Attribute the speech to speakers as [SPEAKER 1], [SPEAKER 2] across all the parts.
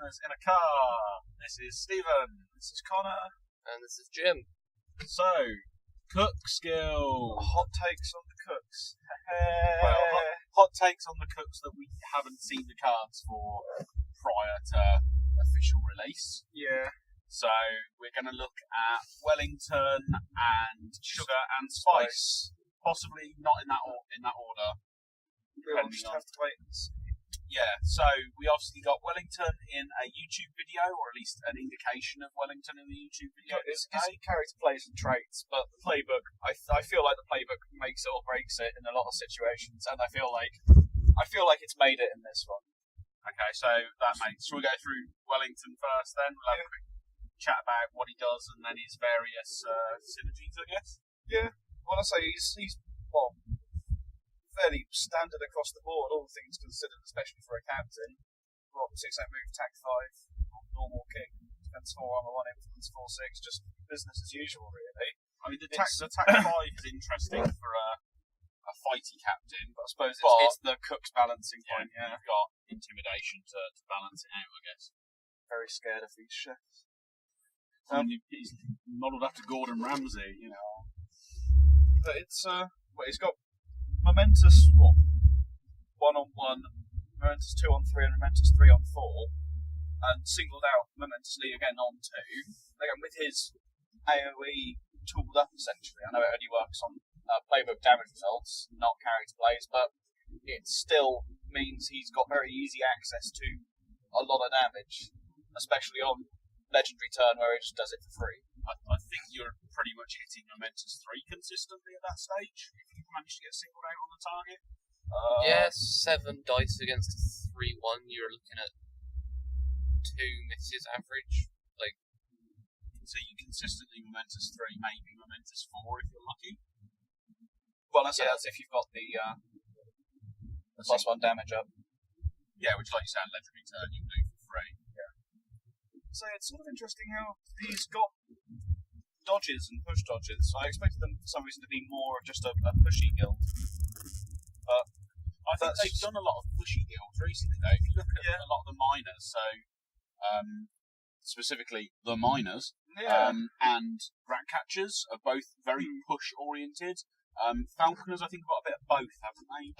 [SPEAKER 1] listeners in a car. This is Stephen.
[SPEAKER 2] This is Connor.
[SPEAKER 3] And this is Jim.
[SPEAKER 1] So, cook skill.
[SPEAKER 2] Hot takes on the cooks.
[SPEAKER 1] Well, hot takes on the cooks that we haven't seen the cards for prior to official release.
[SPEAKER 2] Yeah.
[SPEAKER 1] So, we're going to look at Wellington and sugar and spice. Possibly not in that order.
[SPEAKER 2] We'll just have to wait and see.
[SPEAKER 1] Yeah, so we obviously got Wellington in a YouTube video, or at least an indication of Wellington in the YouTube video.
[SPEAKER 2] It's character plays and traits, but the playbook, I feel like the playbook makes it or breaks it in a lot of situations, and I feel like it's made it in this one.
[SPEAKER 1] Okay, so that makes. Shall we go through Wellington first then? We'll have a quick chat about what he does and then his various synergies, I guess.
[SPEAKER 2] Yeah, well, I say he's fairly standard across the board, all things considered, especially for a captain. Well, 6-8 move, attack 5, normal kick, defense 4, armor 1, influence 4-6, just business as usual, really.
[SPEAKER 1] I mean, the attack 5 is interesting for a fighty captain,
[SPEAKER 2] but I suppose it's the cook's balancing point.
[SPEAKER 1] Yeah, you've got intimidation to balance it out, I guess.
[SPEAKER 2] Very scared of these chefs.
[SPEAKER 1] He's modelled after Gordon Ramsay, you know.
[SPEAKER 2] But it's he's got Momentous 1-on-1, Momentous 2-on-3, and Momentous 3-on-4, and singled out Momentously again on 2. Again, with his AoE tooled up essentially. I know it only works on playbook damage results, not character plays, but it still means he's got very easy access to a lot of damage, especially on legendary turn where he just does it for free.
[SPEAKER 1] I think you're pretty much hitting Momentous 3 consistently at that stage, if you manage to get singled out on the target.
[SPEAKER 3] 7 dice against a 3-1, you're looking at 2 misses average.
[SPEAKER 1] So you consistently Momentous 3, maybe Momentous 4 if you're lucky.
[SPEAKER 2] Well, I say that's if you've got the +1 damage up.
[SPEAKER 1] Yeah, which, like you said, legendary turn you can do for free.
[SPEAKER 2] Yeah. So it's sort of interesting how he's got dodges and push dodges. I expected them for some reason to be more of just a pushy guild. But
[SPEAKER 1] I think they've done a lot of pushy guilds recently, though. If you look at a lot of the miners, so specifically the miners and Ratcatchers are both very push oriented. Falconers, I think, got a bit of both, haven't they?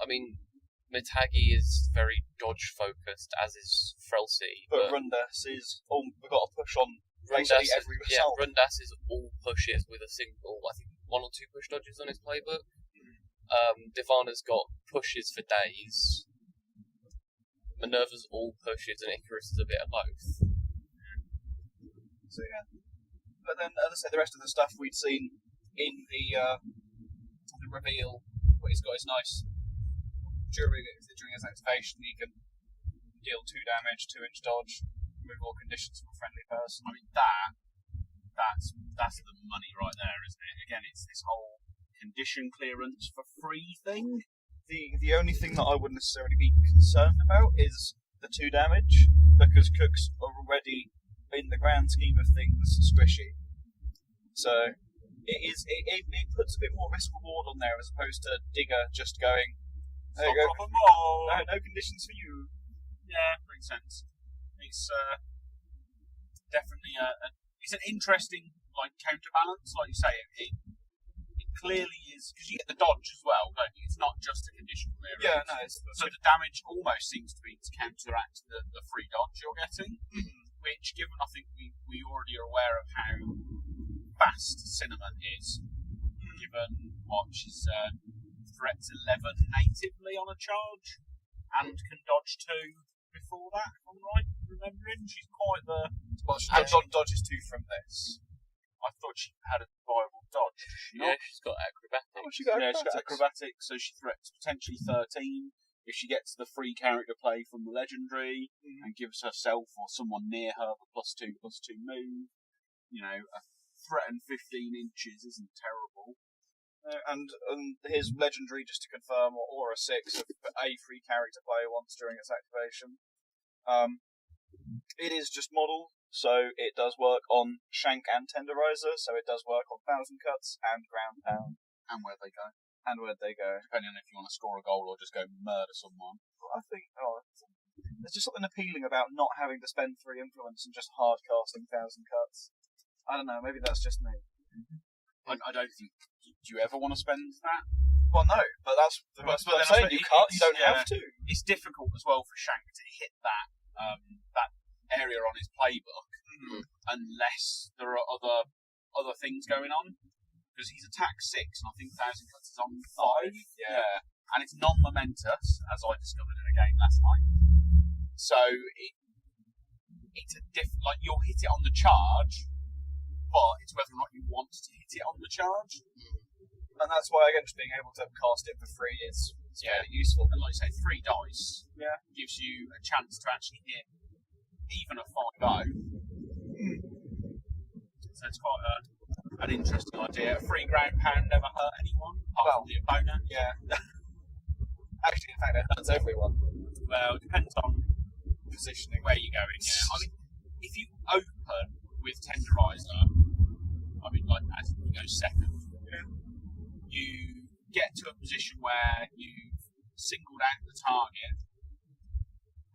[SPEAKER 3] I mean, Mitagi is very dodge focused, as is Frelsey.
[SPEAKER 2] But Rundas is we've got to push on basically every result.
[SPEAKER 3] Yeah, Rundas is all pushes with a single, I think, 1 or 2 push dodges on his playbook. Divana's got pushes for days. Minerva's all pushes, and Icarus is a bit of both.
[SPEAKER 2] So yeah. But then, as I say, the rest of the stuff we'd seen in the reveal, where he's got his nice during his activation, he can deal 2 damage, 2-inch dodge, remove all conditions from a friendly person.
[SPEAKER 1] I mean, that's the money right there, isn't it? Again, it's this whole condition clearance for free thing.
[SPEAKER 2] The only thing that I wouldn't necessarily be concerned about is the 2 damage, because cooks are already, in the grand scheme of things, squishy. So it puts a bit more risk reward on there as opposed to Digger just going, there you go. No conditions for you.
[SPEAKER 1] Yeah, makes sense. It's definitely it's an interesting counterbalance, like you say. It clearly is, because you get the dodge as well, don't you? It's not just a condition clearance.
[SPEAKER 2] Yeah, no.
[SPEAKER 1] So the damage almost seems to be to counteract the free dodge you're getting, which, given I think we already are aware of how fast Cinnamon is, given what she's threats 11 natively on a charge, and can dodge 2 before that, if I'm right remembering. She's quite the...
[SPEAKER 2] Well, she dodges 2 from this.
[SPEAKER 1] I thought she had a viable dodge.
[SPEAKER 3] She's got acrobatics.
[SPEAKER 2] Oh, she's got
[SPEAKER 1] acrobatics, so she threats potentially 13. If she gets the free character play from the legendary, and gives herself or someone near her the +2/+2 move, a threat and 15 inches isn't terrible.
[SPEAKER 2] And his legendary, just to confirm, or a 6 of a free character player once during its activation. It is just model, so it does work on Shank and Tenderizer, so it does work on 1,000 cuts and ground pound.
[SPEAKER 1] And where they go.
[SPEAKER 2] Depending on if you want to score a goal or just go murder someone.
[SPEAKER 1] I think,
[SPEAKER 2] There's just something appealing about not having to spend 3 influence and just hard casting 1,000 cuts. I don't know, maybe that's just me.
[SPEAKER 1] I don't think. Do you ever want to spend that?
[SPEAKER 2] Well, no, but that's what I'm saying. You can't. You don't have to.
[SPEAKER 1] It's difficult as well for Shank to hit that that area on his playbook unless there are other things going on. Because he's attack 6, and I think 1,000 cuts is on 5. Yeah, and it's non-momentous, as I discovered in a game last night. So it's a like you'll hit it on the charge, but it's whether or not you want to hit it on the charge.
[SPEAKER 2] And that's why, again, just being able to cast it for free is fairly useful.
[SPEAKER 1] And like I say, 3 dice gives you a chance to actually hit even a 5-0. So it's quite an interesting idea. A free ground pound never hurt anyone, apart from the opponent.
[SPEAKER 2] Yeah. Actually, in fact, it hurts everyone.
[SPEAKER 1] Well, it depends on positioning, where you're going. Yeah, I mean, if you open with Tenderizer, I mean, like as you go second, you get to a position where you've singled out the target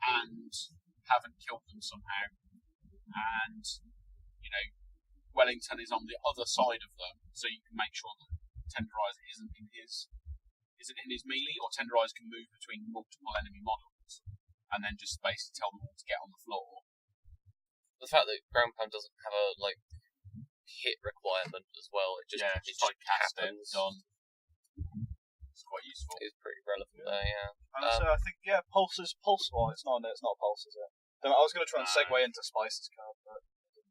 [SPEAKER 1] and haven't killed them somehow, and you know Wellington is on the other side of them, so you can make sure that Tenderizer isn't in his melee, or Tenderizer can move between multiple enemy models, and then just basically tell them all to get on the floor.
[SPEAKER 3] The fact that Ground Pound doesn't have a hit requirement as well, it just happens.
[SPEAKER 1] It's quite useful.
[SPEAKER 3] It's pretty relevant there, yeah.
[SPEAKER 2] And so I think, pulses. It's not pulse, is it? I was going to try and segue into Spice's card, but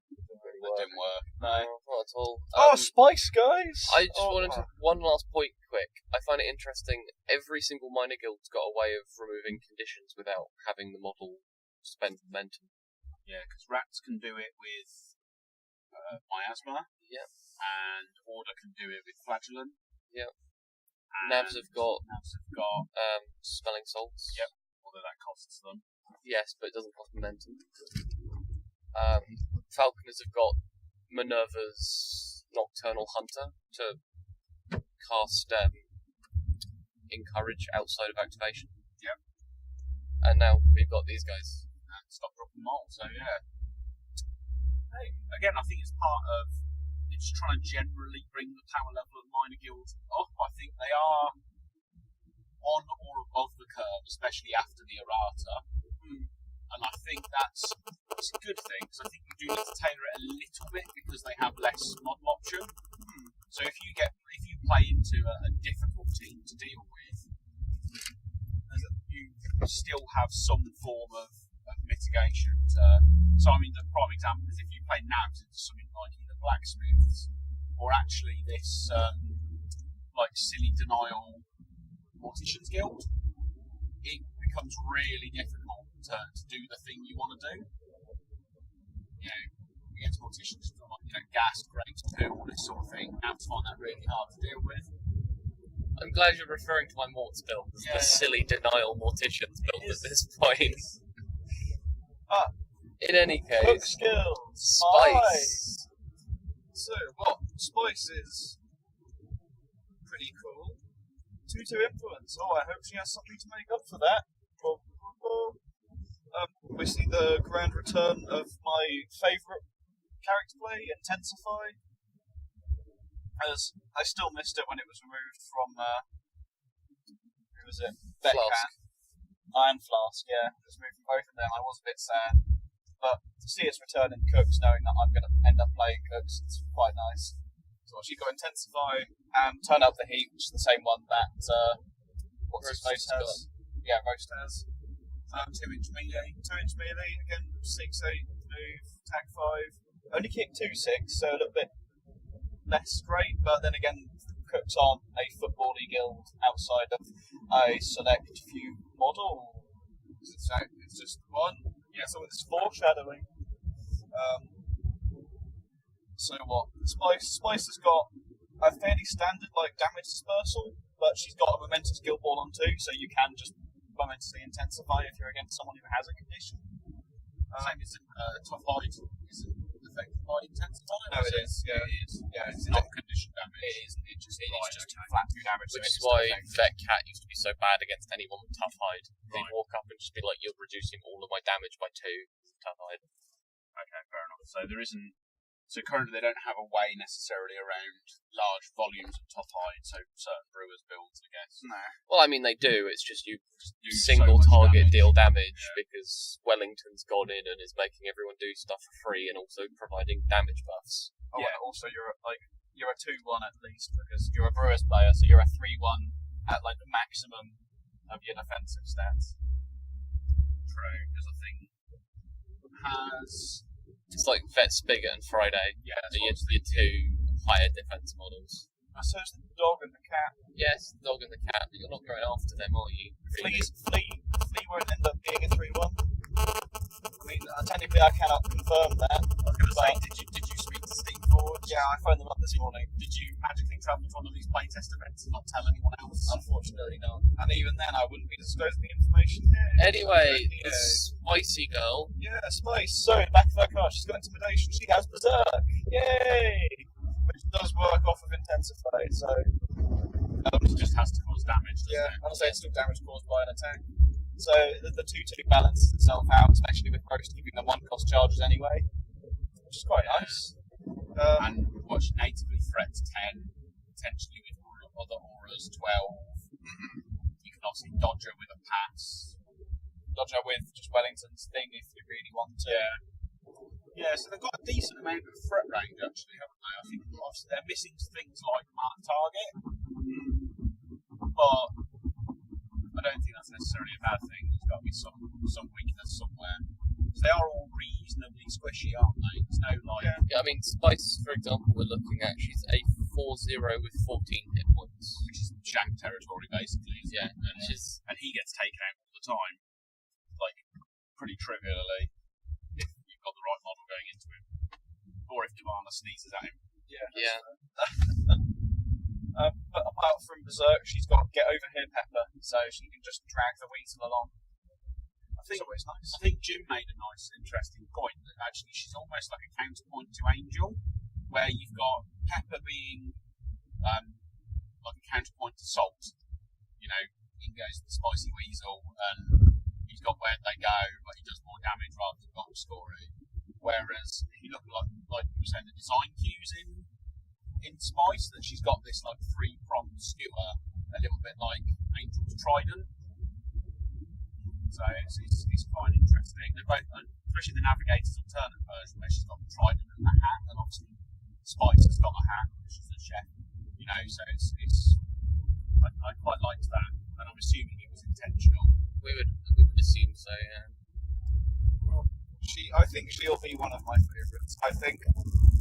[SPEAKER 1] that didn't work.
[SPEAKER 3] No, not at all.
[SPEAKER 2] Spice, guys!
[SPEAKER 3] I just wanted to, one last point quick. I find it interesting, every single minor guild's got a way of removing conditions without having the model spend momentum.
[SPEAKER 1] Yeah, because Rats can do it with Miasma.
[SPEAKER 3] Yeah.
[SPEAKER 1] And Order can do it with Flagellant.
[SPEAKER 3] Yeah. Navs have got
[SPEAKER 1] Smelling Salts. Yep. Although that costs them.
[SPEAKER 3] Yes, but it doesn't cost momentum. Falconers have got Minerva's Nocturnal Hunter to cast Encourage outside of activation.
[SPEAKER 1] Yep.
[SPEAKER 3] And now we've got these guys.
[SPEAKER 1] And Stop, Drop and Roll, so yeah. Hey, again, I think it's part of it's trying to generally bring the power level of minor guilds up. I think they are on or above the curve, especially after the errata. And I think it's a good thing, because I think you do need to tailor it a little bit because they have less model option. So if you play into a difficult team to deal with, you still have some form of mitigation. So I mean, the prime example is if you play Nabs into something like either Blacksmiths or actually this silly denial Mortician's Guild, it becomes really difficult to do the thing you want to do. You know, against Morticians, gas, grapes, poo, all this sort of thing. Nabs find that really hard to deal with.
[SPEAKER 3] I'm glad you're referring to my Morts build, the silly denial Morticians build at this point. In any case,
[SPEAKER 2] Cook skills.
[SPEAKER 3] Spice.
[SPEAKER 2] So Spice is pretty cool. 2/2 influence. I hope she has something to make up for that. Obviously, the grand return of my favourite character play, Intensify. As I still missed it when it was removed from who was it?
[SPEAKER 3] Flask.
[SPEAKER 2] Iron Flask, yeah. It was removed from both of them. I was a bit sad. But to see its return in Cooks, knowing that I'm going to end up playing Cooks, it's quite nice. So she got Intensify and Turn Up the Heat, which is the same one that what's his face has. Yeah, Roast has.
[SPEAKER 1] 2-inch melee.
[SPEAKER 2] 2-inch melee, again, 6/8 move, attack 5. Only kick 2/6, so a little bit less great, but then again, Cooks aren't a football-y guild outside of a select few model. It's just one. Yeah, so it's foreshadowing. So what? Spice has got a fairly standard damage dispersal, but she's got a momentous guild ball on too, so you can just momentously intensify if you're against someone who has a condition.
[SPEAKER 1] Same as Tough Hide isn't affected by Intensify.
[SPEAKER 2] No, it is. Yeah,
[SPEAKER 1] it is. Yeah, it's not conditioned. additional damage.
[SPEAKER 2] It isn't. It's just
[SPEAKER 1] okay.
[SPEAKER 2] flat 2 damage.
[SPEAKER 3] Which is why Vet Cat used to be so bad against anyone with Tough Hide.
[SPEAKER 1] Right.
[SPEAKER 3] He'd walk up and just be like, "You're reducing all of my damage by 2 Tough Hide."
[SPEAKER 1] Okay, fair enough. So there isn't. So currently they don't have a way necessarily around large volumes of Tough Hide. So certain brewers builds, I guess.
[SPEAKER 2] No.
[SPEAKER 3] Well, I mean, they do. It's just you
[SPEAKER 1] Do
[SPEAKER 3] single
[SPEAKER 1] so much
[SPEAKER 3] target
[SPEAKER 1] damage.
[SPEAKER 3] deal damage
[SPEAKER 1] Yeah.
[SPEAKER 3] because Wellington's gone in and is making everyone do stuff for free and also providing damage buffs.
[SPEAKER 2] Oh,
[SPEAKER 1] Yeah.
[SPEAKER 2] and also you're a 2-1 at least because you're a Brewers player, so you're a 3-1 at like the maximum of your defensive stats.
[SPEAKER 1] True, because I think has.
[SPEAKER 3] It's like Vet Spigot and Friday.
[SPEAKER 1] Yeah,
[SPEAKER 3] Are your 2 higher defense models.
[SPEAKER 2] So it's the dog and the cat.
[SPEAKER 3] Yes, the dog and the cat, but you're not going after them, are you? Really?
[SPEAKER 2] Flea won't end up being a 3-1. I mean, technically I cannot confirm that.
[SPEAKER 1] I was going to say, did you speak to Steam Forge?
[SPEAKER 2] Yeah, I phoned them up this morning.
[SPEAKER 1] Did you magically travel to one of these playtest events and not tell anyone else?
[SPEAKER 2] Unfortunately not. And even then I wouldn't be disclosing the information here.
[SPEAKER 3] Anyway,
[SPEAKER 2] Yeah.
[SPEAKER 3] the spicy girl.
[SPEAKER 2] Yeah, Spice. So, back of her car, she's got intimidation. She has Berserk. Yay! Which does work off of Intensify, so...
[SPEAKER 1] It just has to cause damage, doesn't
[SPEAKER 2] Yeah,
[SPEAKER 1] it?
[SPEAKER 2] I'll say it's still damage caused by an attack. So, the 2-2 balances itself out, especially with Roast keeping them 1-cost charges anyway, which is quite nice.
[SPEAKER 1] And watch natively threats 10, potentially with other auras 12. You can obviously dodge her with a pass.
[SPEAKER 2] Dodger with just Wellington's thing if you really want to.
[SPEAKER 1] Yeah, so they've got a decent amount of threat range, actually, haven't they? I think obviously they're missing things like Mark Target, but I don't think that's necessarily a bad thing. There's got to be some weakness somewhere. So they are all reasonably squishy, aren't they? There's no like.
[SPEAKER 3] Yeah, I mean, Spice, for example, we're looking at, she's a 4-0 with 14 hit points.
[SPEAKER 1] Which is shank territory, basically. Isn't
[SPEAKER 3] Yeah,
[SPEAKER 1] it? And he gets taken out all the time, like pretty trivially, if you've got the right model going into him, or if Divana sneezes at him.
[SPEAKER 3] Yeah.
[SPEAKER 2] But apart from Berserk, she's got Get Over Here Pepper, so she can just drag the Weasel along.
[SPEAKER 1] I think
[SPEAKER 2] It's always nice.
[SPEAKER 1] I think Jim made a nice, interesting point that actually she's almost like a counterpoint to Angel, where you've got Pepper being like a counterpoint to Salt. You know, in goes the spicy weasel, and he's got Where They Go, but he does more damage rather than goal scoring. Whereas if you look like you were saying, the design cues in Spice, that she's got this like 3-pronged skewer, a little bit like Angel's Trident. So it's quite interesting. They're both, especially the Navigator's alternate version, where she's got the trident and the hat, and obviously Spice has got a hat, which is a chef. You know, so I quite liked that, and I'm assuming it was intentional.
[SPEAKER 3] We would assume so, yeah.
[SPEAKER 2] I think she'll be one of my favourites. I think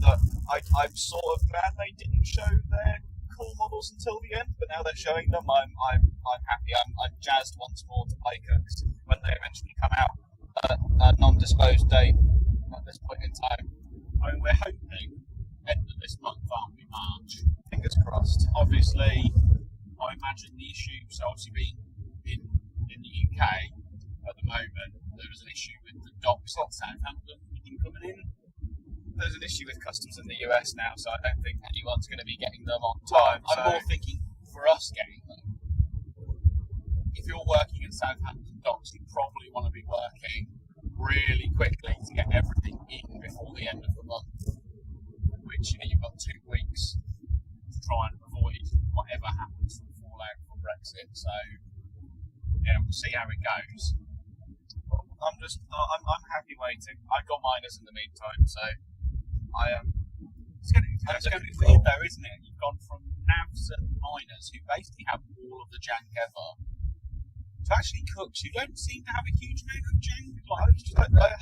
[SPEAKER 2] that I'm sort of glad they didn't show their cool models until the end, but now they're showing them, I'm happy. I'm jazzed once more to play Kirks when they eventually come out at a non-disclosed date at this point in time.
[SPEAKER 1] I mean, we're hoping end of this month, aren't we? March.
[SPEAKER 2] Fingers crossed.
[SPEAKER 1] Obviously, I imagine the issue, so obviously being in the UK at the moment, there was an issue with the docks in Southampton coming in.
[SPEAKER 2] There's an issue with customs in the US now, so I don't think anyone's going to be getting them on
[SPEAKER 1] Well,
[SPEAKER 2] time.
[SPEAKER 1] I'm more thinking for us getting them. If you're working in Southampton docks, you probably want to be working really quickly to get everything in before the end of the month. Which, you know, you've got 2 weeks to try and avoid whatever happens from fallout from Brexit. So, yeah, we'll see how it goes.
[SPEAKER 2] I'm happy waiting. I've got miners in the meantime, so I am.
[SPEAKER 1] It's going to be weird though, isn't it? You've gone from navs and miners who basically have all of the jank ever to actually cooks who don't seem to have a huge amount of jank.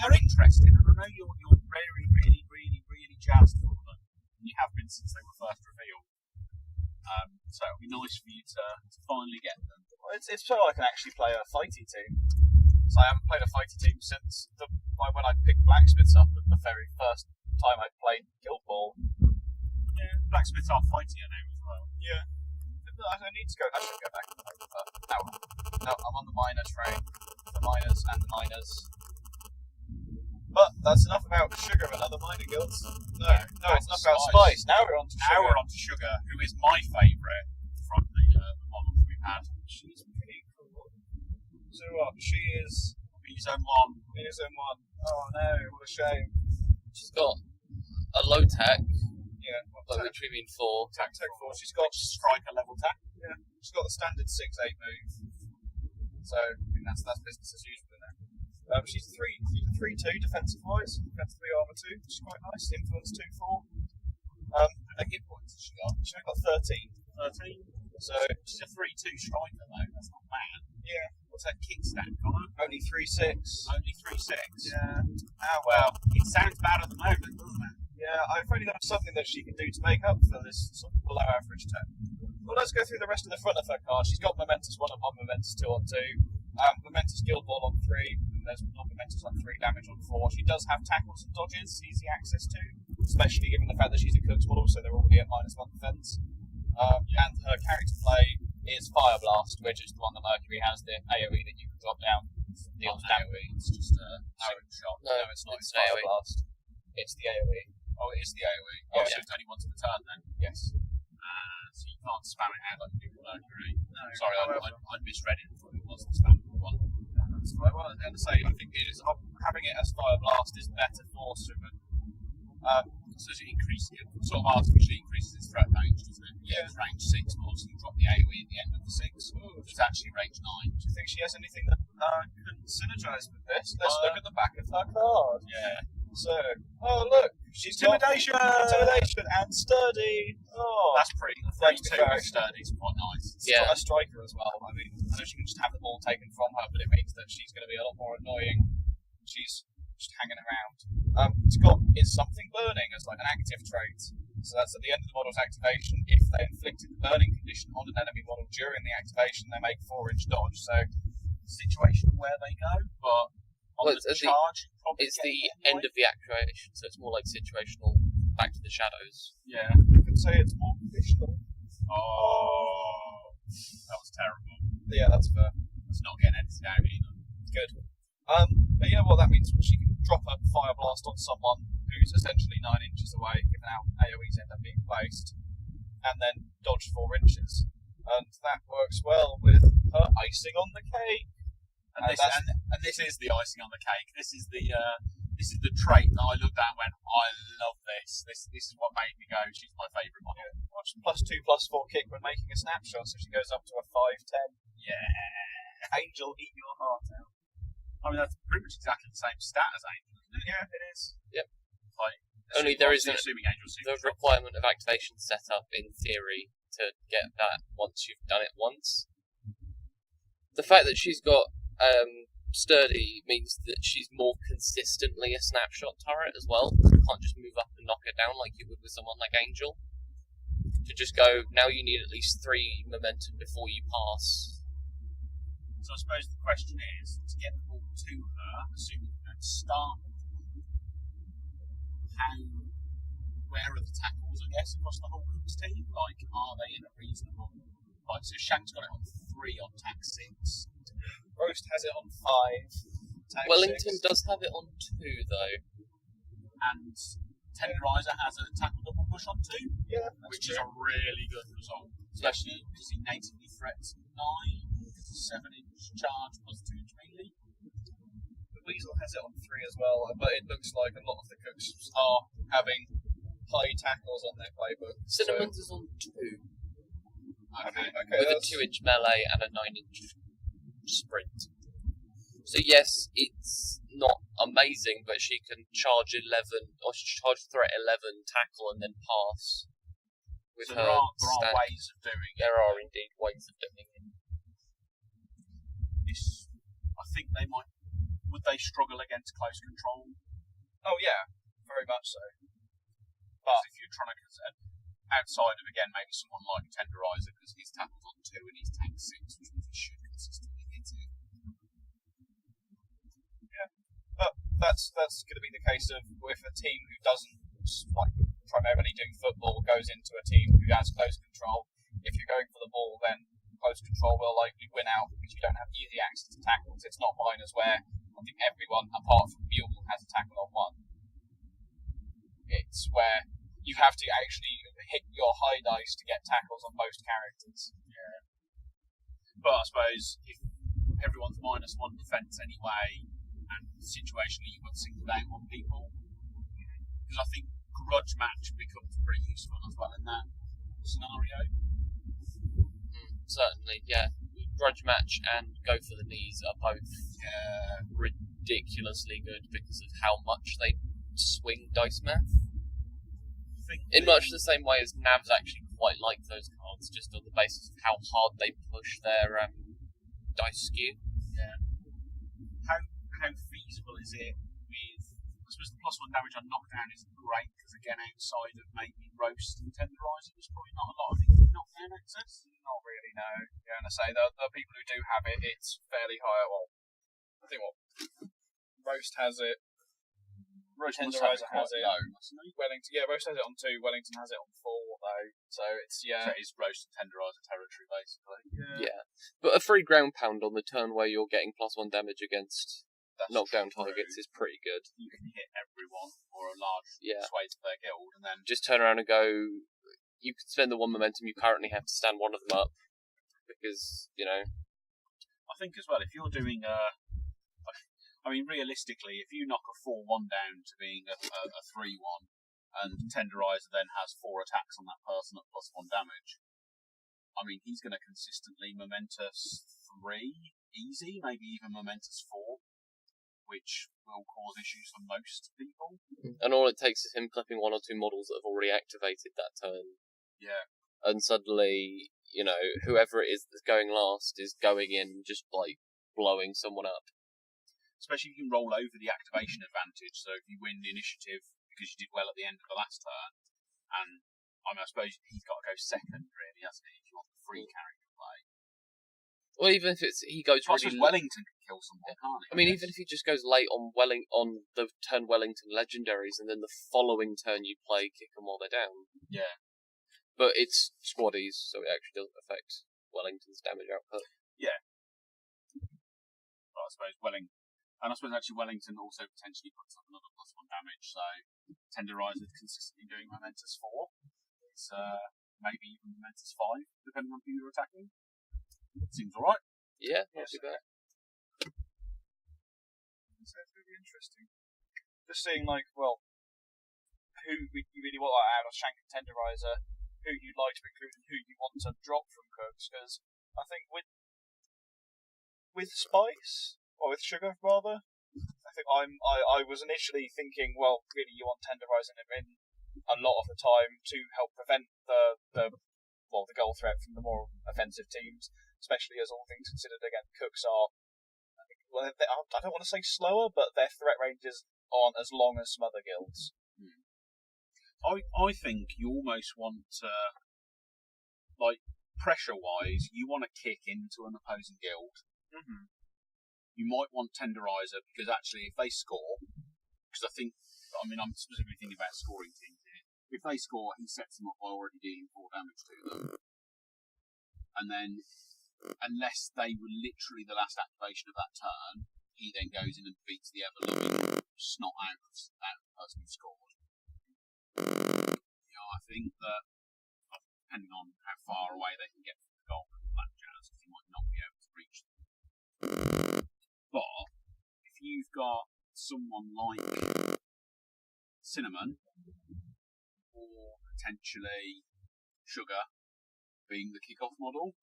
[SPEAKER 1] They're interested, and I know you're very, really, really, really jazzed for them. And you have been since they were first revealed. So it'll be nice for you to finally get them.
[SPEAKER 2] It's so I can actually play a fighty team. So I haven't played a fighty team since when I picked Blacksmiths up the very first time I played Guild Ball.
[SPEAKER 1] Yeah, blacksmiths are fightier now as well.
[SPEAKER 2] Yeah. I need to go. I should go back. No, I'm on the miner train. The miners and the miners. But that's enough about sugar and other minor guilds. No, it's enough about spice. Now we're on to sugar.
[SPEAKER 1] Now we're on to Sugar, who is my favourite from the models we've had.
[SPEAKER 2] She's pretty cool. So what? She is
[SPEAKER 1] Zone 1.
[SPEAKER 2] Zone 1. Oh no, what a shame.
[SPEAKER 3] She's got a low tech,
[SPEAKER 2] Yeah.
[SPEAKER 3] by which we mean 4.
[SPEAKER 2] Tech 4. She's got
[SPEAKER 1] Striker level tech.
[SPEAKER 2] She's got the standard 6-8 move. So I think that's business as usual in there. She's a 3-2 defensive wise, defense 3 armor 2, which is quite nice. Influence 2-4.
[SPEAKER 1] And hit points has she got?
[SPEAKER 2] She's got 13.
[SPEAKER 1] 13.
[SPEAKER 2] So
[SPEAKER 1] She's a 3-2 striker though. That's not bad.
[SPEAKER 2] yeah,
[SPEAKER 1] What's her kickstand, Connor?
[SPEAKER 2] only 3-6.
[SPEAKER 1] Only 3-6.
[SPEAKER 2] Yeah.
[SPEAKER 1] Well, it sounds bad at the moment, doesn't it?
[SPEAKER 2] Yeah, I've only got something that she can do to make up for this sort of below average tech. Well, let's go through the rest of the front of her card. She's got Momentous 1 on 1, Momentous 2 on 2, Momentous Guild Ball on 3, and there's non-Momentous on 3, damage on 4. She does have tackles and dodges, easy access to, especially given the fact that she's a Cook's model, so they're already at -1 defense. And her character play is Fire Blast, which is the one that Mercury has, the AoE that you can drop down.
[SPEAKER 1] Not an AoE, it's just a single shot.
[SPEAKER 3] No,
[SPEAKER 2] it's not.
[SPEAKER 3] it's
[SPEAKER 2] It's Fire
[SPEAKER 3] AoE.
[SPEAKER 2] Blast. It's the AoE.
[SPEAKER 1] Oh, it is the AoE.
[SPEAKER 2] Yeah.
[SPEAKER 1] So it's only once a turn then.
[SPEAKER 2] Yes.
[SPEAKER 1] So you can't spam it out like you do with Mercury.
[SPEAKER 2] No,
[SPEAKER 1] Sorry,
[SPEAKER 2] however-
[SPEAKER 1] I misread it. I thought it was the spammable one.
[SPEAKER 2] That's right. Well, and to say, I think it is having it as Fire Blast is better for Suman.
[SPEAKER 1] So it increases, it sort of artificially increases its threat range, doesn't it?
[SPEAKER 2] Yeah.
[SPEAKER 1] It's range 6 more, so you drop the AoE at the end of the 6, which is actually range 9.
[SPEAKER 2] Do you think she has anything that can synergise with this? Let's look at the back of her card.
[SPEAKER 1] Yeah.
[SPEAKER 2] So, oh look, she's got
[SPEAKER 1] Intimidation!
[SPEAKER 2] intimidation and sturdy. Oh,
[SPEAKER 1] That's pretty. The
[SPEAKER 2] Thank
[SPEAKER 1] 3-2
[SPEAKER 2] you, Barry.
[SPEAKER 1] with sturdy is quite nice.
[SPEAKER 2] she's
[SPEAKER 3] Yeah.
[SPEAKER 2] got a striker as well. I mean, I know she can just have the ball taken from her, but it means that she's going to be a lot more annoying. She's just hanging around. It's got is something burning as like an active trait. So that's at the end of the model's activation. If they inflicted the burning condition on an enemy model during the activation, they make 4-inch dodge. So
[SPEAKER 1] Situation where they go, but on
[SPEAKER 3] Well,
[SPEAKER 1] the
[SPEAKER 3] it's at the-
[SPEAKER 1] charge, you probably
[SPEAKER 3] It's
[SPEAKER 1] get
[SPEAKER 3] the
[SPEAKER 1] one
[SPEAKER 3] end
[SPEAKER 1] point.
[SPEAKER 3] of the activation, so it's more like situational Back to the Shadows.
[SPEAKER 1] Yeah.
[SPEAKER 2] you could say it's more conditional.
[SPEAKER 1] Oh, that was terrible.
[SPEAKER 2] Yeah, that's fair.
[SPEAKER 1] It's not getting edited out either.
[SPEAKER 2] Good. But yeah, well, that means she can drop a Fire Blast on someone who's essentially 9 inches away, given how AoEs end up being placed, and then dodge 4 inches. And that works well with her icing on the cake.
[SPEAKER 1] And
[SPEAKER 2] that's-
[SPEAKER 1] this is the icing on the cake. This is the trait that I looked at and went, I love this. This is what made me go, she's my favourite model.
[SPEAKER 2] Watch +2/+4 kick when making a snapshot, so she goes up to a 5/10.
[SPEAKER 1] Yeah.
[SPEAKER 2] Angel, eat your heart out.
[SPEAKER 1] I mean, that's pretty much exactly the same stat as Angel, isn't it?
[SPEAKER 2] Yeah, it is.
[SPEAKER 1] Like,
[SPEAKER 3] Only there
[SPEAKER 1] obviously
[SPEAKER 3] isn't
[SPEAKER 1] assuming Angel's
[SPEAKER 3] the
[SPEAKER 1] super
[SPEAKER 3] requirement of activation set up in theory to get that once you've done it once. The fact that she's got sturdy means that she's more consistently a snapshot turret as well. You can't just move up and knock her down like you would with someone like Angel. To just go, now you need at least 3 momentum before you pass.
[SPEAKER 1] So I suppose the question is, to get the ball to her, assuming you're going to start with the ball, where are the tackles, I guess, across the whole Cooks team? Like, are they in a reasonable... Like, so Shank's got it on 3 on tack 6.
[SPEAKER 2] Roast has it on 5. Tag
[SPEAKER 3] Wellington
[SPEAKER 2] 6.
[SPEAKER 3] does have it on 2 though.
[SPEAKER 1] And Tenderizer has a tackle double push on 2,
[SPEAKER 2] Yeah,
[SPEAKER 1] which is a really good result. Especially because he natively threats 9, 7-inch charge plus 2-inch melee.
[SPEAKER 2] The Weasel has it on 3 as well, but it looks like a lot of the Cooks are having high tackles on their playbook.
[SPEAKER 3] Cinnamon's is on 2.
[SPEAKER 1] Okay.
[SPEAKER 2] Okay,
[SPEAKER 3] With a
[SPEAKER 2] that's-
[SPEAKER 3] 2-inch melee and a 9-inch sprint. So yes, it's not amazing, but she can charge 11 or charge threat 11, tackle, and then pass. With
[SPEAKER 1] So
[SPEAKER 3] her
[SPEAKER 1] there are
[SPEAKER 3] stand-
[SPEAKER 1] ways of doing it.
[SPEAKER 3] There are indeed ways of doing it.
[SPEAKER 1] I think they might. Would they struggle against close control?
[SPEAKER 2] Oh yeah, very much so.
[SPEAKER 1] But if you're trying to outside of again maybe someone like Tenderizer because his tackle's on 2 and his tank 6, which means he should consistently hit it.
[SPEAKER 2] But that's going to be the case of if a team who doesn't like primarily do football goes into a team who has close control. If you're going for the ball, then close control will likely win out because you don't have easy access to tackles. It's not miners where
[SPEAKER 4] I think everyone, apart from Mule, has a tackle on 1. It's where you have to actually hit your high dice to get tackles on most characters.
[SPEAKER 1] But I suppose if everyone's -1 defence anyway, and situationally you would single out on people, because I think grudge match becomes pretty useful as well in that scenario.
[SPEAKER 3] Certainly, yeah. Grudge match and go for the knees are both ridiculously good because of how much they swing dice math. In much the same way as Navs actually quite like those cards, just on the basis of how hard they push their dice skew.
[SPEAKER 1] Yeah. How feasible is it with? I suppose the +1 damage on knockdown isn't great because again, outside of maybe roast and tenderizer, there's probably not a lot of easy knockdown access.
[SPEAKER 2] Not really, no. Yeah, and I say the people who do have it, it's fairly high. Well, I think Roast has it. Tenderizer has it.
[SPEAKER 1] Low, mustn't he?
[SPEAKER 2] Wellington, Roast has it on 2. Wellington has it on 4, though. So it's
[SPEAKER 1] So it's roast and tenderizer territory basically.
[SPEAKER 3] Yeah. But a free ground pound on the turn where you're getting +1 damage against
[SPEAKER 1] That's
[SPEAKER 3] knockdown
[SPEAKER 1] true.
[SPEAKER 3] targets is pretty good.
[SPEAKER 1] You can hit everyone or a large
[SPEAKER 3] Yeah.
[SPEAKER 1] swathe of their guild, and then
[SPEAKER 3] Just turn around and go, you can spend the 1 momentum you currently have to stand one of them up. Because,
[SPEAKER 1] I think as well, if you're doing realistically, if you knock a 4-1 down to being a 3-1, and Tenderizer then has 4 attacks on that person at +1 damage, he's going to consistently Momentous 3 easy, maybe even Momentous 4, which will cause issues for most people.
[SPEAKER 3] And all it takes is him clipping 1 or 2 models that have already activated that turn.
[SPEAKER 1] Yeah.
[SPEAKER 3] And suddenly, whoever it is that's going last is going in just, blowing someone up.
[SPEAKER 1] Especially if you can roll over the activation advantage, so if you win the initiative because you did well at the end of the last turn, and I suppose he's got to go second, really, hasn't he, if you want the free character play.
[SPEAKER 3] Or even if he goes
[SPEAKER 1] I
[SPEAKER 3] really
[SPEAKER 1] suppose Wellington can kill someone, can't he?
[SPEAKER 3] even if he just goes late on the turn Wellington legendaries, and then the following turn you play kick them while they're down.
[SPEAKER 1] Yeah.
[SPEAKER 3] But it's squaddies, so it actually doesn't affect Wellington's damage output.
[SPEAKER 1] Yeah. But I suppose Wellington also potentially puts up another +1 damage, so Tenderizer consistently doing Momentous 4. It's maybe even Momentous 5, depending on who you're attacking. Seems alright.
[SPEAKER 3] Yeah, not too bad.
[SPEAKER 2] So it's going to be interesting. Just seeing, who you really want out of Shank and Tenderizer, who you'd like to include and who you want to drop from Cooks, because I think with Spice, or with Sugar rather, I think I was initially thinking, well, really you want Tenderizing him in a lot of the time to help prevent the goal threat from the more offensive teams, especially as all things considered, again, Cooks are, I don't want to say slower, but their threat ranges aren't as long as some other guilds.
[SPEAKER 1] I think you almost want to, pressure-wise, you want to kick into an opposing guild.
[SPEAKER 2] Mm-hmm.
[SPEAKER 1] You might want Tenderizer, because actually if they score, because I'm specifically thinking about scoring teams here, if they score, he sets them up by already dealing 4 damage to them. And then, unless they were literally the last activation of that turn, he then goes in and beats the ever-loving snot out of the person who scored. I think that, depending on how far away they can get from the goal and that jazz, he might not be able to reach them. But, if you've got someone like Cinnamon, or potentially Sugar, being the kick-off model,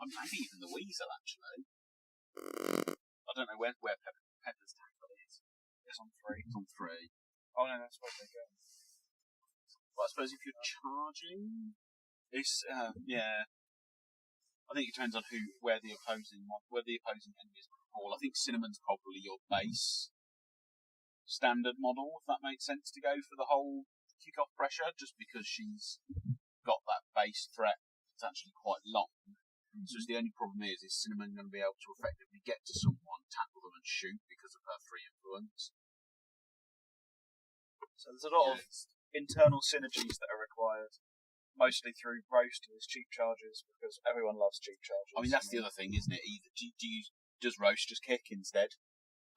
[SPEAKER 1] maybe even the Weasel, actually. I don't know where Pepper's tackle is.
[SPEAKER 2] It's on 3.
[SPEAKER 1] It's on 3.
[SPEAKER 2] Oh no, that's what they go.
[SPEAKER 1] But I suppose if you're charging, it's I think it depends on where the opposing enemy is going to fall. I think Cinnamon's probably your base standard model, if that makes sense, to go for the whole kick-off pressure, just because she's got that base threat that's actually quite long. So the only problem is Cinnamon going to be able to effectively get to someone, tackle them, and shoot because of her 3 influence?
[SPEAKER 2] So there's a lot of internal synergies that are required, mostly through Roast and his cheap charges, because everyone loves cheap charges.
[SPEAKER 1] That's the other thing, isn't it? Either does Roche just kick instead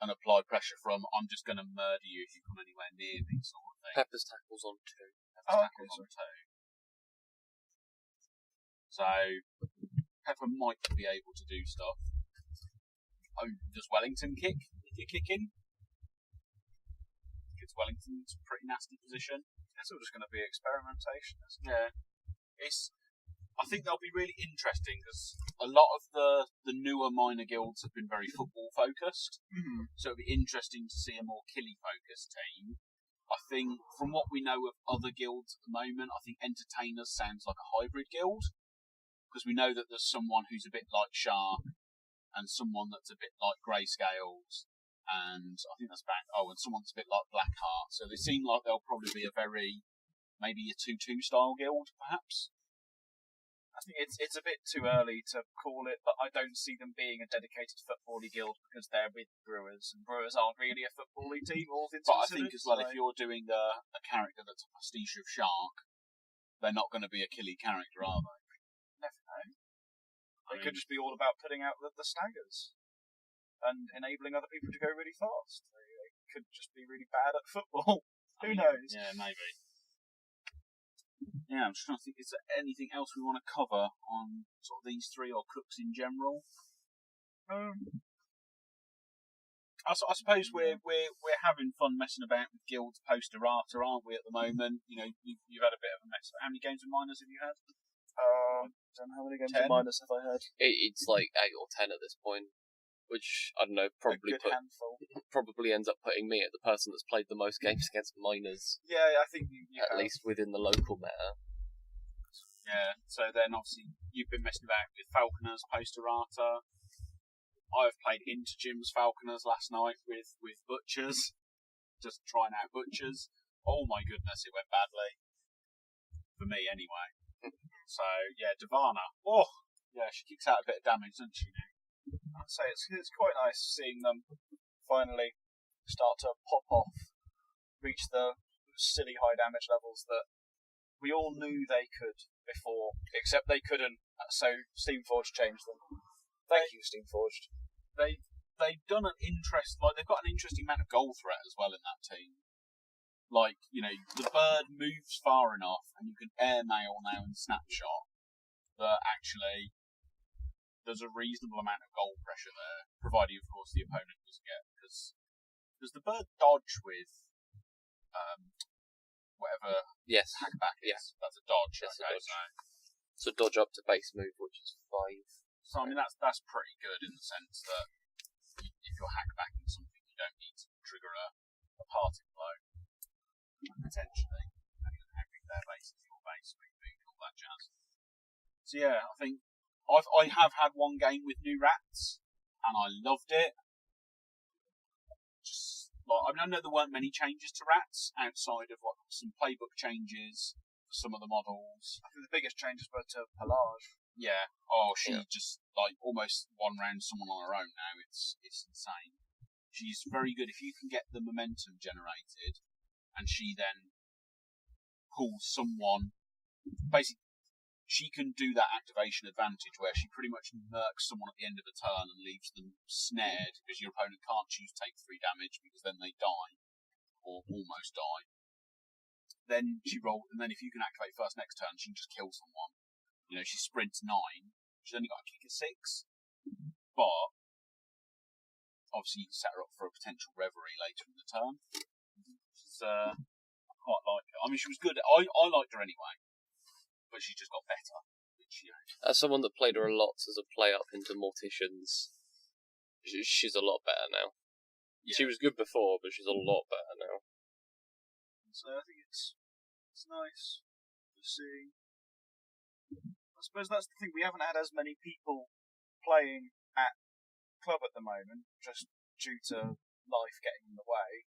[SPEAKER 1] and apply pressure from I'm just going to murder you if you come anywhere near me sort of thing.
[SPEAKER 3] Pepper's tackles on 2.
[SPEAKER 1] Tackles on 2. So Pepper might be able to do stuff. Oh, does Wellington kick if you're kicking? Because Wellington's a pretty nasty position.
[SPEAKER 2] It's all just going to be experimentation, isn't it?
[SPEAKER 1] Yeah. I think they'll be really interesting because a lot of the newer minor guilds have been very football focused.
[SPEAKER 2] Mm-hmm.
[SPEAKER 1] So it'll be interesting to see a more killy focused team. I think from what we know of other guilds at the moment, I think Entertainers sounds like a hybrid guild because we know that there's someone who's a bit like Shark and someone that's a bit like Greyscales and I think that's and someone that's a bit like Blackheart. So they seem like they'll probably be maybe a 2-2 style guild perhaps.
[SPEAKER 2] I think it's a bit too early to call it, but I don't see them being a dedicated football-y guild because they're with Brewers, and Brewers aren't really a football-y team. All things
[SPEAKER 1] but I
[SPEAKER 2] considered,
[SPEAKER 1] think as well, if you're doing a character that's a pastiche of Shark, they're not going to be a killy character, are they?
[SPEAKER 2] Never know. They could just be all about putting out the staggers and enabling other people to go really fast. They could just be really bad at football. Who knows?
[SPEAKER 1] Yeah, maybe. Yeah, I'm just trying to think, is there anything else we want to cover on sort of these three or Cooks in general? I suppose we're having fun messing about with guilds post errata, aren't we, at the moment? You know, you've had a bit of a mess. How many games of minors have you had?
[SPEAKER 2] Don't know how many games
[SPEAKER 1] 10?
[SPEAKER 2] of minors have I had.
[SPEAKER 3] It's like 8 or 10 at this point, which, I don't know, probably ends up putting me at the person that's played the most games against minors.
[SPEAKER 2] Yeah, I think you
[SPEAKER 3] at least within the local meta.
[SPEAKER 1] Yeah, so then obviously you've been messing about with Falconers post errata. I've played into Jim's Falconers last night with Butchers, just trying out Butchers. Oh my goodness, it went badly. For me, anyway. So, yeah, Divana. Oh, yeah, she kicks out a bit of damage, doesn't she?
[SPEAKER 2] I'd say it's quite nice seeing them finally start to pop off, reach the silly high damage levels that we all knew they could before, except they couldn't, so Steamforged changed them. Thank you, Steamforged.
[SPEAKER 1] They've done they've got an interesting amount of goal threat as well in that team. Like, you know, the bird moves far enough and you can airmail now and snapshot that actually there's a reasonable amount of goal pressure there, provided, of course, the opponent doesn't get, because does the bird dodge with whatever
[SPEAKER 3] Yes.
[SPEAKER 1] hackback is?
[SPEAKER 3] Yeah.
[SPEAKER 1] That's a dodge.
[SPEAKER 3] That's a
[SPEAKER 1] okay,
[SPEAKER 3] dodge. So dodge up to base move, which is 5.
[SPEAKER 1] So I mean that's pretty good in the sense that if you're hackbacking something, you don't need to trigger a parting blow potentially, depending on how big their base is, your base, and all that jazz. So yeah, I think I have had one game with new rats, and I loved it. Just like I know there weren't many changes to rats outside of some playbook changes for some of the models.
[SPEAKER 2] I think the biggest changes were to Pelage.
[SPEAKER 1] Yeah. Oh, she just like almost one round someone on her own now. It's insane. She's very good if you can get the momentum generated, and she then pulls someone. Basically, she can do that activation advantage where she pretty much murks someone at the end of a turn and leaves them snared because your opponent can't choose to take 3 damage because then they die or almost die. Then she rolls, and then if you can activate first next turn, she can just kill someone. You know, she sprints 9. She's only got a kick of 6. But obviously you can set her up for a potential reverie later in the turn. She's, I quite like her. I mean, she was good. I liked her anyway. But she just got better. Which, you know.
[SPEAKER 3] As someone that played her a lot as a play up into Morticians, she's a lot better now. Yeah. She was good before, but she's a lot better now.
[SPEAKER 2] So I think it's nice to see. I suppose that's the thing, we haven't had as many people playing at club at the moment, just due to life getting in the way.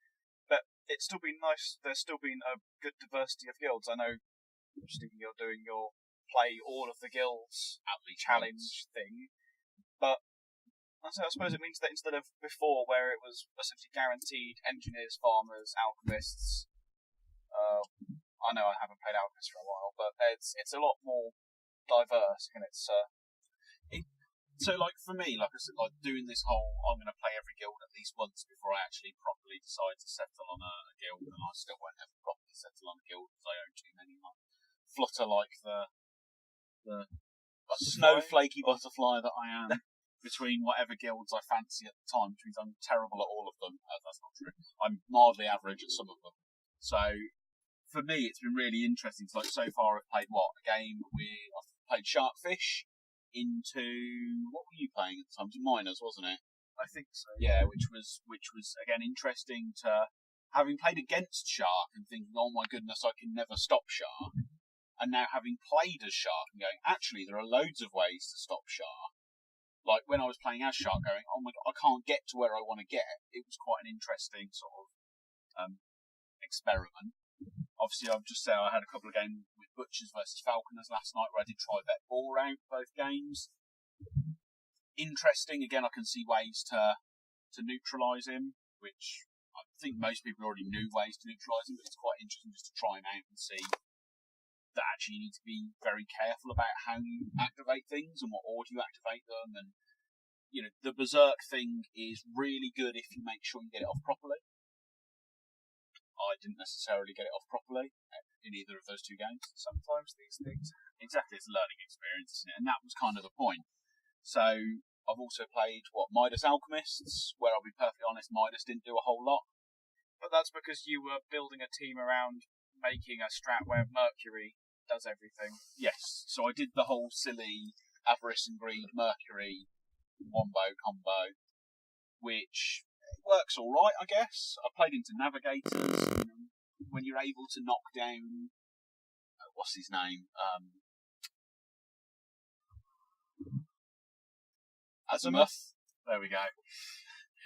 [SPEAKER 2] But it's still been nice, there's still been a good diversity of guilds. I know, Stephen, you're doing your play all of the guilds challenge thing, but I suppose it means that instead of before, where it was essentially guaranteed engineers, farmers, alchemists, I know I haven't played alchemists for a while, but it's a lot more diverse, and
[SPEAKER 1] So, like, for me, like I said, like, doing this whole, I'm going to play every guild at least once before I actually properly decide to settle on a guild, and I still won't ever properly settle on a guild because I own too many. I flutter like the snowflakey butterfly that I am between whatever guilds I fancy at the time, which means I'm terrible at all of them. That's not true. I'm mildly average at some of them. So, for me, it's been really interesting. So, like, so far I've played, a game I've played Sharkfish, into what were you playing at the time? It was Miners, wasn't it?
[SPEAKER 2] I think so.
[SPEAKER 1] Yeah, which was again interesting to having played against Shark and thinking, oh my goodness, I can never stop Shark, and now having played as Shark and going, actually there are loads of ways to stop Shark. Like when I was playing as Shark, going, oh my god, I can't get to where I want to get. It was quite an interesting sort of experiment. Obviously, I've just said I had a couple of games with Butchers versus Falconers last night where I did try vet ball out both games. Interesting. Again, I can see ways to neutralise him, which I think most people already knew ways to neutralise him, but it's quite interesting just to try him out and see that actually you need to be very careful about how you activate things and what order you activate them. And, you know, the Berserk thing is really good if you make sure you get it off properly. I didn't necessarily get it off properly in either of those two games.
[SPEAKER 2] Sometimes these things.
[SPEAKER 1] Exactly, it's a learning experience, isn't it? And that was kind of the point. So I've also played Midas Alchemists, where I'll be perfectly honest, Midas didn't do a whole lot.
[SPEAKER 2] But that's because you were building a team around making a strat where Mercury does everything.
[SPEAKER 1] Yes, so I did the whole silly Avarice and Greed Mercury wombo combo, which works all right, I guess. I played into Navigators. When you're able to knock down, what's his name? Azimuth. There we go.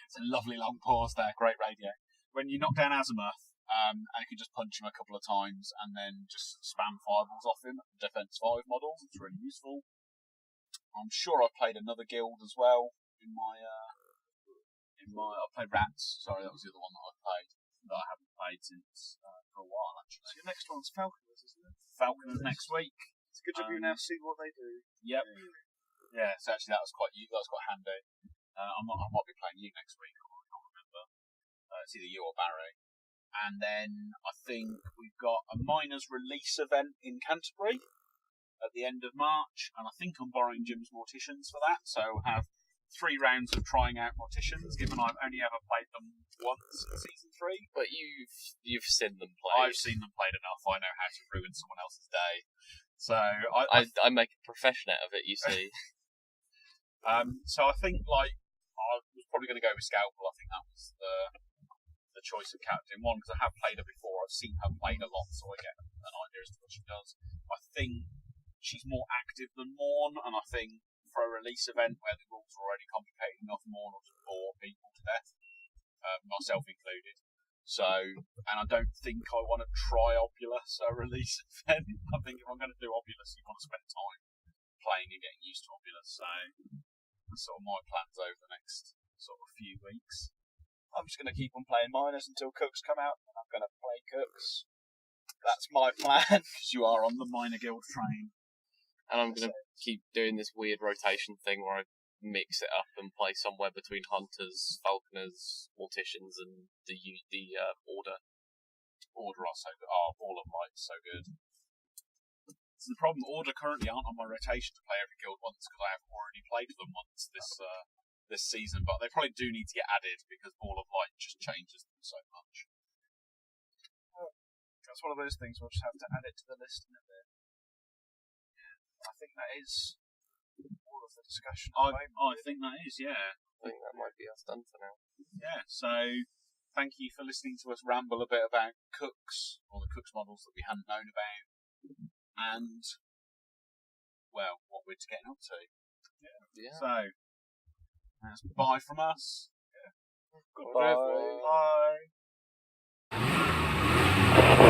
[SPEAKER 1] It's a lovely long pause there. Great radio. When you knock down Azimuth, and you can just punch him a couple of times and then just spam fireballs off him. Defense 5 models. It's really useful. I'm sure I've played another guild as well in my. I played Rats. Sorry, that was the other one that I played that I haven't played since for a while actually.
[SPEAKER 2] So your next one's Falconers, isn't it?
[SPEAKER 1] Falconers next week.
[SPEAKER 2] It's a good job you now see what they do.
[SPEAKER 1] Yep. Yeah. So actually, that was quite handy. I might be playing you next week. I can't remember. It's either you or Barry. And then I think we've got a Miners release event in Canterbury at the end of March, and I think I'm borrowing Jim's Morticians for that. So we'll have 3 rounds of trying out Morticians, given I've only ever played them once in Season 3.
[SPEAKER 3] But you've seen them play.
[SPEAKER 1] I've seen them played enough. I know how to ruin someone else's day. So
[SPEAKER 3] I make a profession out of it, you see.
[SPEAKER 1] So I think, I was probably going to go with Scalpel. I think that was the choice of captain. One, because I have played her before. I've seen her played a lot, so I get an idea as to what she does. I think she's more active than Morn, and I think for a release event where the rules are already complicated enough, Morn will just bore people to death, myself included. So, and I don't think I want to try Obulus a release event. I think if I'm going to do Obulus, you want to spend time playing and getting used to Obulus. So, that's sort of my plans over the next sort of few weeks.
[SPEAKER 2] I'm just going to keep on playing Miners until Cooks come out, and I'm going to play Cooks. That's my plan.
[SPEAKER 1] Because you are on the Miner Guild train.
[SPEAKER 3] And I'm going to keep doing this weird rotation thing where I mix it up and play somewhere between Hunters, Falconers, Morticians, and the Order.
[SPEAKER 1] Order are so good. Ball of Light is so good. So the problem, Order currently aren't on my rotation to play every guild once because I have already played them once this season, but they probably do need to get added because Ball of Light just changes them so much.
[SPEAKER 2] That's one of those things we'll just have to add it to the list in a bit. I think that is all of the discussion.
[SPEAKER 1] I think that is, yeah.
[SPEAKER 3] I think that might be us done for now.
[SPEAKER 1] Yeah, so thank you for listening to us ramble a bit about Cooks, or the Cooks models that we hadn't known about, and, well, what we're getting up to.
[SPEAKER 3] Yeah.
[SPEAKER 1] So, that's bye from us.
[SPEAKER 2] Goodbye. Bye.